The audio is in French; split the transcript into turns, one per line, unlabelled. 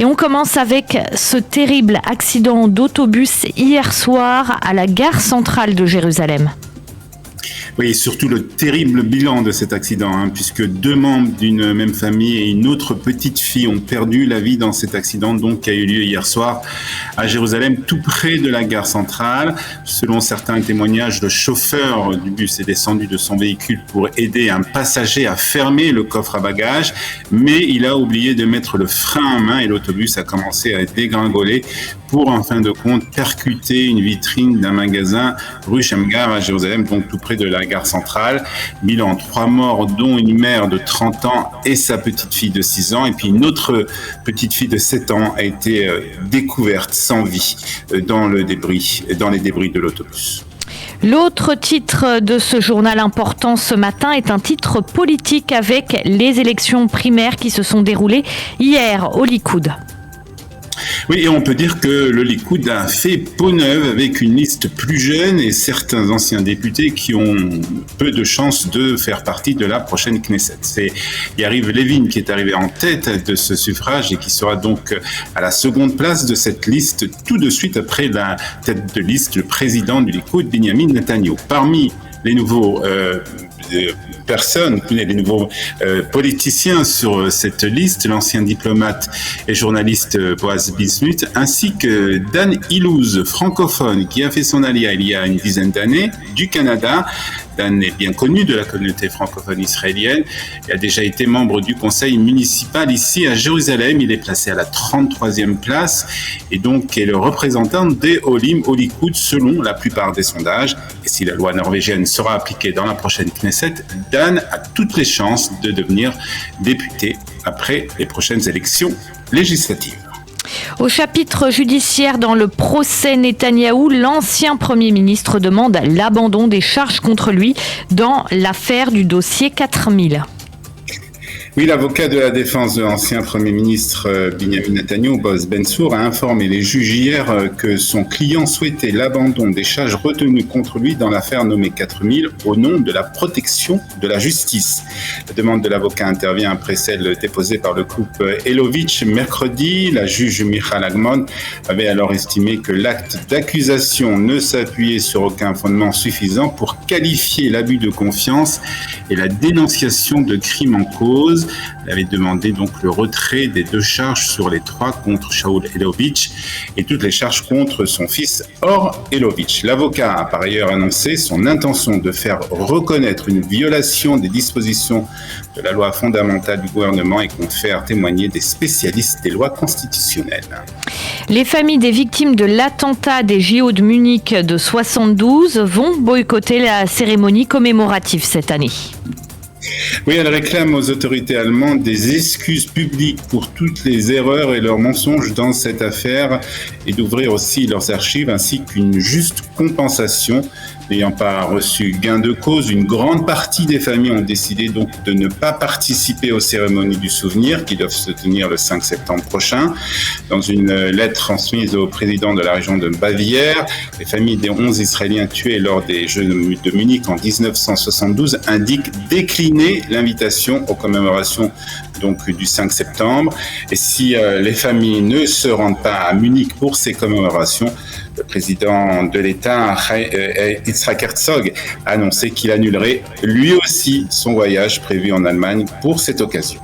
Et on commence avec ce terrible accident d'autobus hier soir à la gare centrale de Jérusalem.
Oui, et surtout le terrible bilan de cet accident, puisque 2 membres d'une même famille et une autre petite fille ont perdu la vie dans cet accident qui a eu lieu hier soir à Jérusalem, tout près de la gare centrale. Selon certains témoignages, le chauffeur du bus est descendu de son véhicule pour aider un passager à fermer le coffre à bagages, mais il a oublié de mettre le frein à main et l'autobus a commencé à dégringoler pour, en fin de compte, percuter une vitrine d'un magasin rue Shamgar à Jérusalem, donc tout près de la gare centrale. Bilan 3 morts, dont une mère de 30 ans et sa petite fille de 6 ans. Et puis une autre petite fille de 7 ans a été découverte sans vie dans les débris de l'autobus.
L'autre titre de ce journal important ce matin est un titre politique avec les élections primaires qui se sont déroulées hier au Likoud.
Oui, et on peut dire que le Likoud a fait peau neuve avec une liste plus jeune et certains anciens députés qui ont peu de chances de faire partie de la prochaine Knesset. C'est Yariv Levin qui est arrivé en tête de ce suffrage et qui sera donc à la seconde place de cette liste tout de suite après la tête de liste, le président du Likoud, Binyamin Netanyahu. Parmi les nouveaux les nouveaux politiciens sur cette liste, l'ancien diplomate et journaliste Boaz Bismuth, ainsi que Dan Ilouz, francophone, qui a fait son alia il y a une dizaine d'années du Canada. Dan est bien connu de la communauté francophone israélienne et a déjà été membre du conseil municipal ici à Jérusalem. Il est placé à la 33e place et donc est le représentant des Olim au Likoud selon la plupart des sondages. Et si la loi norvégienne sera appliquée dans la prochaine Knesset, Dan a toutes les chances de devenir député après les prochaines élections législatives.
Au chapitre judiciaire dans le procès Netanyahou, l'ancien Premier ministre demande l'abandon des charges contre lui dans l'affaire du dossier 4000.
Oui, l'avocat de la défense de l'ancien Premier ministre Binyamin Netanyahu, Boaz Ben-Tzur, a informé les juges hier que son client souhaitait l'abandon des charges retenues contre lui dans l'affaire nommée 4000 au nom de la protection de la justice. La demande de l'avocat intervient après celle déposée par le couple Elovitch mercredi. La juge Michal Agmon avait alors estimé que l'acte d'accusation ne s'appuyait sur aucun fondement suffisant pour qualifier l'abus de confiance et la dénonciation de crimes en cause. Elle avait demandé donc le retrait des 2 charges sur les 3 contre Shaul Elovitch et toutes les charges contre son fils Or Elovitch. L'avocat a par ailleurs annoncé son intention de faire reconnaître une violation des dispositions de la loi fondamentale du gouvernement et compte faire témoigner des spécialistes des lois constitutionnelles.
Les familles des victimes de l'attentat des JO de Munich de 72 vont boycotter la cérémonie commémorative cette année.
Oui, elle réclame aux autorités allemandes des excuses publiques pour toutes les erreurs et leurs mensonges dans cette affaire et d'ouvrir aussi leurs archives ainsi qu'une juste compensation. N'ayant pas reçu gain de cause, une grande partie des familles ont décidé donc de ne pas participer aux cérémonies du souvenir qui doivent se tenir le 5 septembre prochain. Dans une lettre transmise au président de la région de Bavière, les familles des 11 Israéliens tués lors des Jeux de Munich en 1972 indiquent décliner l'invitation aux commémorations donc du 5 septembre. Et si les familles ne se rendent pas à Munich pour ces commémorations, le président de l'État, Yitzhak Herzog, a annoncé qu'il annulerait lui aussi son voyage prévu en Allemagne pour cette occasion.